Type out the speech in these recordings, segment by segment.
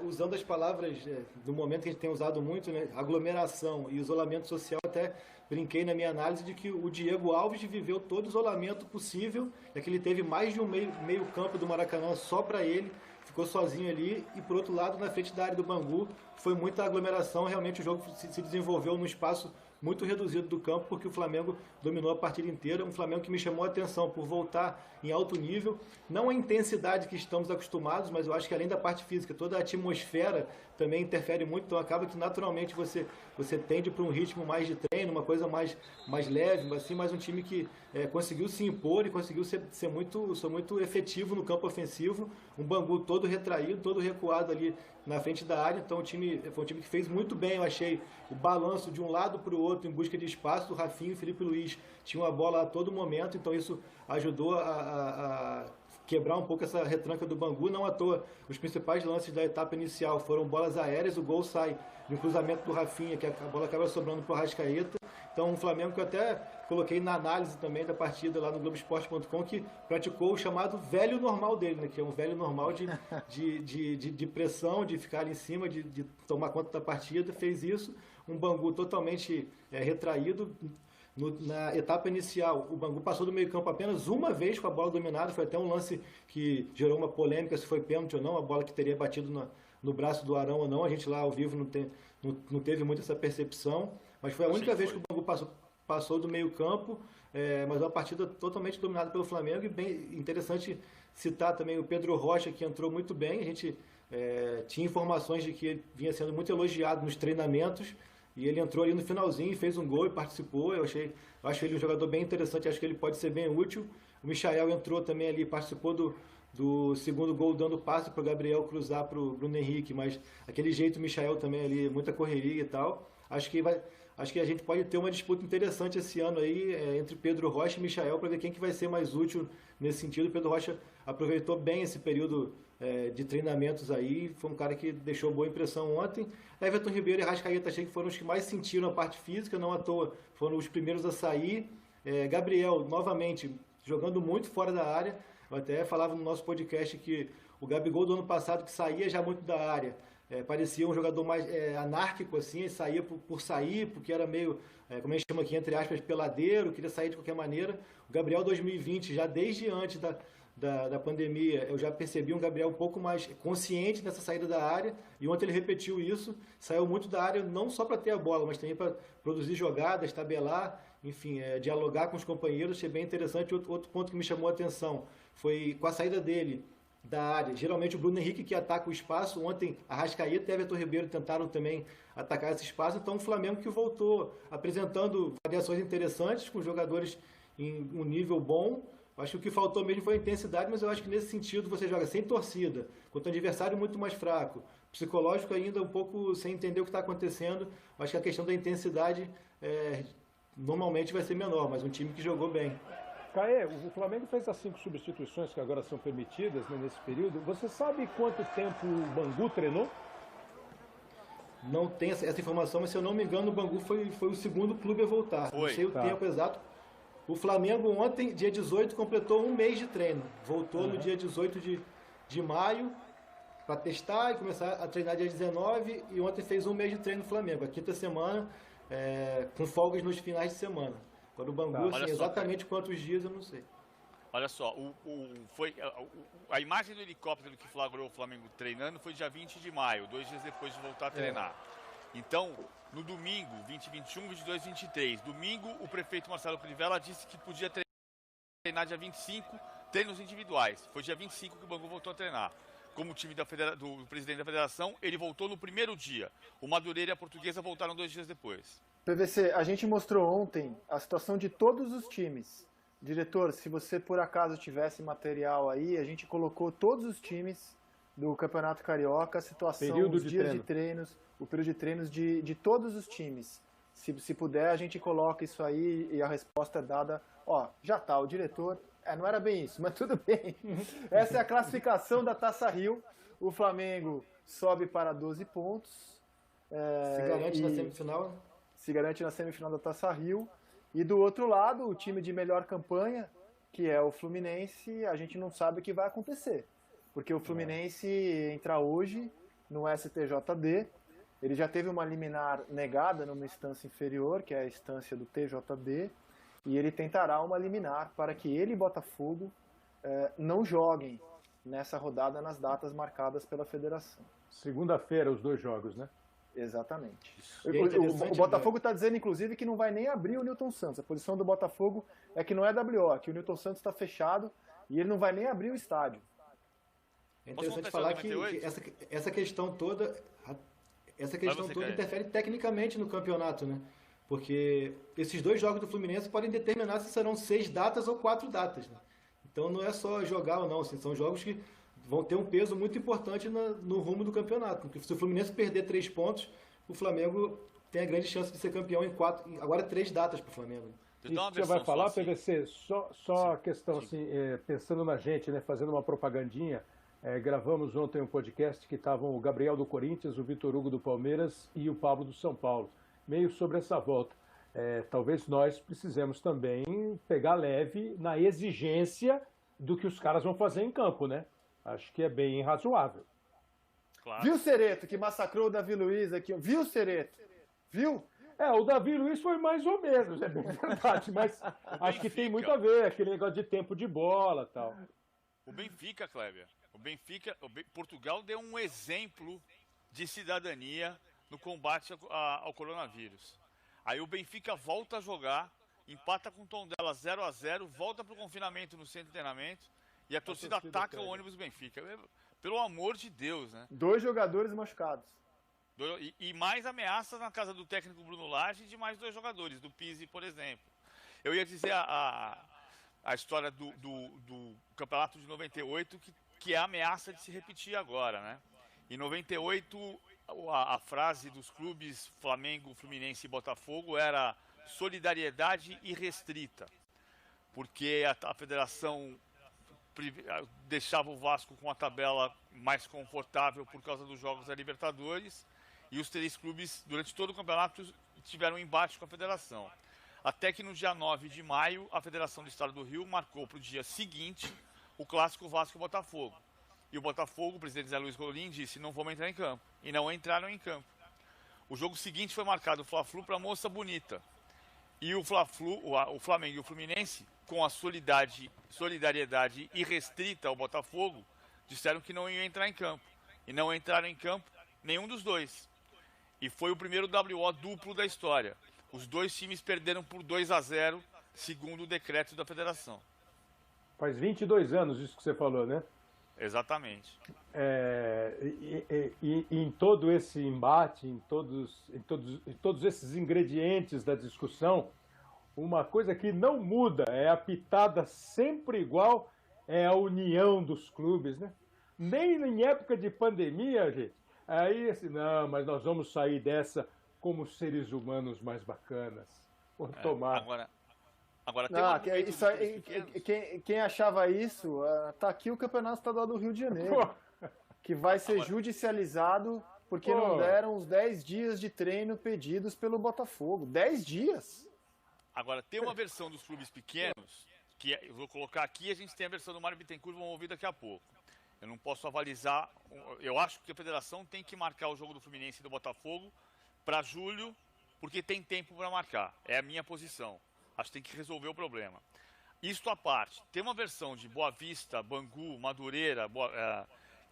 usando as palavras do momento que a gente tem usado muito, né? Aglomeração e isolamento social, até brinquei na minha análise de que o Diego Alves viveu todo o isolamento possível, é que ele teve mais de um meio campo do Maracanã só para ele, ficou sozinho ali, e por outro lado, na frente da área do Bangu, foi muita aglomeração, realmente o jogo se desenvolveu num espaço muito reduzido do campo, porque o Flamengo dominou a partida inteira, um Flamengo que me chamou a atenção por voltar em alto nível, não a intensidade que estamos acostumados, mas eu acho que além da parte física, toda a atmosfera também interfere muito, então acaba que naturalmente você tende para um ritmo mais de treino, uma coisa mais leve, assim, mas um time que conseguiu se impor e conseguiu ser muito efetivo no campo ofensivo, um Bangu todo retraído, todo recuado ali na frente da área, então foi um time que fez muito bem, eu achei, o balanço de um lado para o outro em busca de espaço, o Rafinha e o Felipe Luiz tinham a bola a todo momento, então isso ajudou a quebrar um pouco essa retranca do Bangu, não à toa. Os principais lances da etapa inicial foram bolas aéreas, o gol sai de um cruzamento do Rafinha, que a bola acaba sobrando para o Arrascaeta. Então, um Flamengo que eu até coloquei na análise também da partida lá no Globoesporte.com, que praticou o chamado velho normal dele, né? Que é um velho normal de pressão, de ficar ali em cima, de tomar conta da partida, fez isso. Um Bangu totalmente retraído. Na etapa inicial, o Bangu passou do meio campo apenas uma vez com a bola dominada, foi até um lance que gerou uma polêmica se foi pênalti ou não, a bola que teria batido no braço do Arão ou não, a gente lá ao vivo não teve muito essa percepção, mas foi a única vez que o Bangu passou do meio campo, mas uma partida totalmente dominada pelo Flamengo, e bem interessante citar também o Pedro Rocha, que entrou muito bem, a gente tinha informações de que ele vinha sendo muito elogiado nos treinamentos, e ele entrou ali no finalzinho, fez um gol e participou. Eu acho ele um jogador bem interessante, acho que ele pode ser bem útil. O Michael entrou também ali, participou do segundo gol, dando passe para o Gabriel cruzar para o Bruno Henrique, mas aquele jeito o Michael também ali, muita correria e tal. Acho que a gente pode ter uma disputa interessante esse ano aí entre Pedro Rocha e Michael para ver quem que vai ser mais útil nesse sentido. O Pedro Rocha aproveitou bem esse período de treinamentos aí, foi um cara que deixou boa impressão ontem. Everton Ribeiro e Arrascaeta, achei que foram os que mais sentiram a parte física, não à toa, foram os primeiros a sair. Gabriel, novamente, jogando muito fora da área. Eu até falava no nosso podcast que o Gabigol do ano passado, que saía já muito da área, parecia um jogador mais anárquico, assim, ele saía por sair, porque era meio, como a gente chama aqui, entre aspas, peladeiro, queria sair de qualquer maneira. O Gabriel 2020, já desde antes da pandemia, eu já percebi um Gabriel um pouco mais consciente nessa saída da área, e ontem ele repetiu isso, saiu muito da área não só para ter a bola, mas também para produzir jogadas, tabelar, enfim, dialogar com os companheiros. Achei bem interessante. Outro ponto que me chamou a atenção foi com a saída dele da área. Geralmente o Bruno Henrique que ataca o espaço, ontem Arrascaeta e Everton Ribeiro tentaram também atacar esse espaço, então o Flamengo que voltou apresentando variações interessantes, com jogadores em um nível bom. Acho que o que faltou mesmo foi a intensidade, mas eu acho que nesse sentido você joga sem torcida, contra um adversário muito mais fraco, psicológico ainda um pouco sem entender o que está acontecendo. Acho que a questão da intensidade normalmente vai ser menor, mas um time que jogou bem. Caê, o Flamengo fez as 5 substituições que agora são permitidas, né, nesse período. Você sabe quanto tempo o Bangu treinou? Não tenho essa informação, mas se eu não me engano o Bangu foi o segundo clube a voltar. Não sei o tempo exato. O Flamengo ontem, dia 18, completou um mês de treino. Voltou no dia 18 de maio para testar e começar a treinar dia 19, e ontem fez um mês de treino no Flamengo. A quinta semana, com folgas nos finais de semana. Agora o Bangu, assim, exatamente quantos dias eu não sei. Olha só, a imagem do helicóptero que flagrou o Flamengo treinando foi dia 20 de maio, 2 dias depois de voltar a treinar. Então, no domingo, 20, 21, 22, 23, domingo, o prefeito Marcelo Crivella disse que podia treinar dia 25, treinos individuais. Foi dia 25 que o Bangu voltou a treinar. Como o time do presidente da federação, ele voltou no primeiro dia. O Madureira e a Portuguesa voltaram 2 dias depois. PVC, a gente mostrou ontem a situação de todos os times. Diretor, se você por acaso tivesse material aí, a gente colocou todos os times do Campeonato Carioca, a situação, os dias de treinos, o período de treinos de todos os times. Se puder, a gente coloca isso aí e a resposta é dada. Ó, já tá, o diretor... não era bem isso, mas tudo bem. Essa é a classificação da Taça Rio. O Flamengo sobe para 12 pontos. Se garante na semifinal. Se garante na semifinal da Taça Rio. E do outro lado, o time de melhor campanha, que é o Fluminense, a gente não sabe o que vai acontecer. Porque o Fluminense entra hoje no STJD. Ele já teve uma liminar negada numa instância inferior, que é a instância do TJD, e ele tentará uma liminar para que ele e Botafogo não joguem nessa rodada nas datas marcadas pela federação. Segunda-feira, os 2 jogos, né? Exatamente. O O Botafogo está dizendo, inclusive, que não vai nem abrir o Newton Santos. A posição do Botafogo é que não é WO, que o Newton Santos está fechado e ele não vai nem abrir o estádio. É interessante falar que essa questão toda interfere tecnicamente no campeonato, né? Porque esses 2 jogos do Fluminense podem determinar se serão 6 datas ou 4 datas, né? Então não é só jogar ou não, assim, são jogos que vão ter um peso muito importante no rumo do campeonato. Porque se o Fluminense perder 3 pontos, o Flamengo tem a grande chance de ser campeão em 4, agora 3 datas para o Flamengo. Isso você vai falar, assim. PVC, só a questão assim, pensando na gente, né, fazendo uma propagandinha, gravamos ontem um podcast que estavam o Gabriel do Corinthians, o Vitor Hugo do Palmeiras e o Pablo do São Paulo, meio sobre essa volta. Talvez nós precisemos também pegar leve na exigência do que os caras vão fazer em campo, né? Acho que é bem razoável. Claro. Viu, Cereto, que massacrou o Davi Luiz aqui? Viu, Cereto? Viu? O Davi Luiz foi mais ou menos, é bem verdade, mas acho que tem muito a ver, aquele negócio de tempo de bola e tal. O Benfica, Kleber, Portugal deu um exemplo de cidadania no combate ao coronavírus. Aí o Benfica volta a jogar, empata com o Tondela 0-0, volta para o confinamento no centro de treinamento e a torcida ataca o ônibus Benfica. Pelo amor de Deus, né? 2 jogadores machucados. E mais ameaças na casa do técnico Bruno Lage de mais 2 jogadores, do Pizzi, por exemplo. Eu ia dizer a história do campeonato de 98, que é a ameaça de se repetir agora, né? Em 98, a frase dos clubes Flamengo, Fluminense e Botafogo era solidariedade irrestrita, porque a federação deixava o Vasco com a tabela mais confortável por causa dos jogos da Libertadores, e os 3 clubes, durante todo o campeonato, tiveram um embate com a federação. Até que no dia 9 de maio, a Federação do Estado do Rio marcou para o dia seguinte o clássico Vasco-Botafogo. E o Botafogo, o presidente Zé Luiz Rolim, disse: não vamos entrar em campo. E não entraram em campo. O jogo seguinte foi marcado o Fla-Flu para Moça Bonita. E o Flamengo e o Fluminense, com a solidariedade irrestrita ao Botafogo, disseram que não iam entrar em campo. E não entraram em campo nenhum dos 2. E foi o primeiro WO duplo da história. Os 2 times perderam por 2-0, segundo o decreto da federação. Faz 22 anos isso que você falou, né? Exatamente. E em todo esse embate, em todos esses ingredientes da discussão, uma coisa que não muda, é a pitada sempre igual, é a união dos clubes, né? Nem em época de pandemia, gente. Aí, assim, não, mas nós vamos sair dessa como seres humanos mais bacanas. Vou tomar. Agora tem quem achava isso, tá aqui o Campeonato Estadual do Rio de Janeiro, que vai ser judicializado porque não deram os 10 dias de treino pedidos pelo Botafogo. 10 dias! Agora, tem uma versão dos clubes pequenos, que eu vou colocar aqui, a gente tem a versão do Mário Bittencourt, vamos ouvir daqui a pouco. Eu não posso avalizar, eu acho que a federação tem que marcar o jogo do Fluminense e do Botafogo para julho, porque tem tempo para marcar. É a minha posição. Acho que tem que resolver o problema. Isto à parte, tem uma versão de Boa Vista, Bangu, Madureira,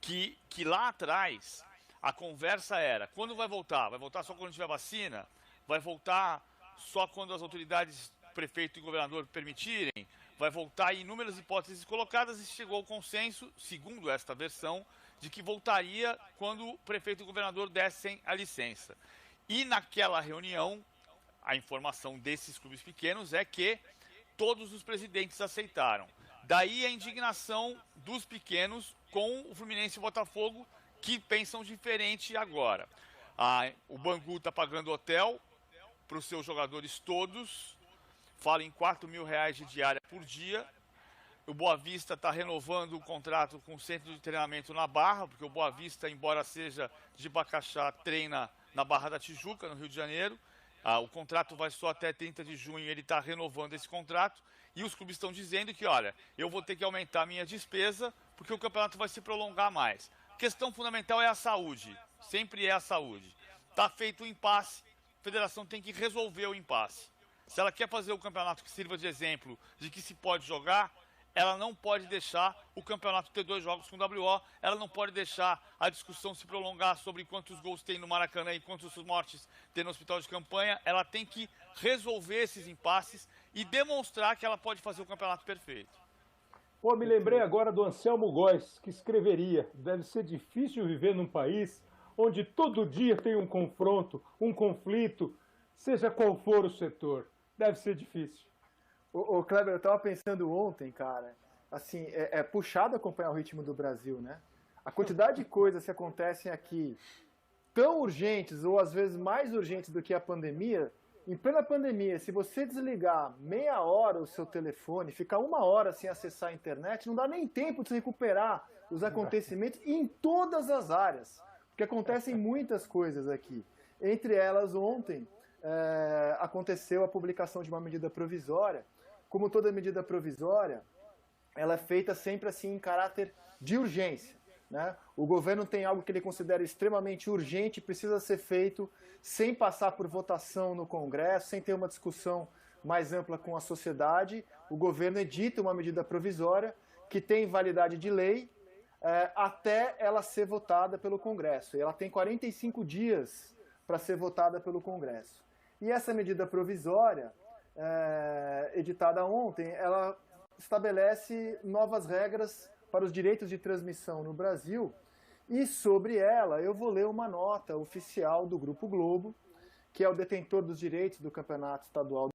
que lá atrás a conversa era: quando vai voltar? Vai voltar só quando tiver vacina? Vai voltar só quando as autoridades, prefeito e governador permitirem? Vai voltar em inúmeras hipóteses colocadas, e chegou ao consenso, segundo esta versão, de que voltaria quando o prefeito e o governador dessem a licença. E naquela reunião, a informação desses clubes pequenos é que todos os presidentes aceitaram. Daí a indignação dos pequenos com o Fluminense e o Botafogo, que pensam diferente agora. O Bangu está pagando hotel para os seus jogadores todos, fala em R$4.000 de diária por dia. O Boa Vista está renovando o contrato com o centro de treinamento na Barra, porque o Boa Vista, embora seja de Bacaxá, treina na Barra da Tijuca, no Rio de Janeiro. O contrato vai só até 30 de junho, ele está renovando esse contrato. E os clubes estão dizendo que, olha, eu vou ter que aumentar a minha despesa, porque o campeonato vai se prolongar mais. Questão fundamental é a saúde, sempre é a saúde. Está feito o impasse, a federação tem que resolver o impasse. Se ela quer fazer o campeonato que sirva de exemplo de que se pode jogar, ela não pode deixar o campeonato ter 2 jogos com WO, ela não pode deixar a discussão se prolongar sobre quantos gols tem no Maracanã e quantas mortes tem no hospital de campanha. Ela tem que resolver esses impasses e demonstrar que ela pode fazer o campeonato perfeito. Pô, me lembrei agora do Anselmo Góes, que escreveria: deve ser difícil viver num país onde todo dia tem um confronto, um conflito, seja qual for o setor. Deve ser difícil. Ô Kleber, eu tava pensando ontem, cara, assim, é puxado acompanhar o ritmo do Brasil, né? A quantidade de coisas que acontecem aqui, tão urgentes, ou às vezes mais urgentes do que a pandemia. Em plena pandemia, se você desligar meia hora o seu telefone, ficar 1 hora sem acessar a internet, não dá nem tempo de se recuperar os acontecimentos em todas as áreas. Porque acontecem muitas coisas aqui. Entre elas, ontem, aconteceu a publicação de uma medida provisória. Como toda medida provisória, ela é feita sempre assim em caráter de urgência, né? O governo tem algo que ele considera extremamente urgente, precisa ser feito sem passar por votação no Congresso, sem ter uma discussão mais ampla com a sociedade. O governo edita uma medida provisória que tem validade de lei até ela ser votada pelo Congresso. E ela tem 45 dias para ser votada pelo Congresso. E essa medida provisória, editada ontem, ela estabelece novas regras para os direitos de transmissão no Brasil, e sobre ela eu vou ler uma nota oficial do Grupo Globo, que é o detentor dos direitos do Campeonato Estadual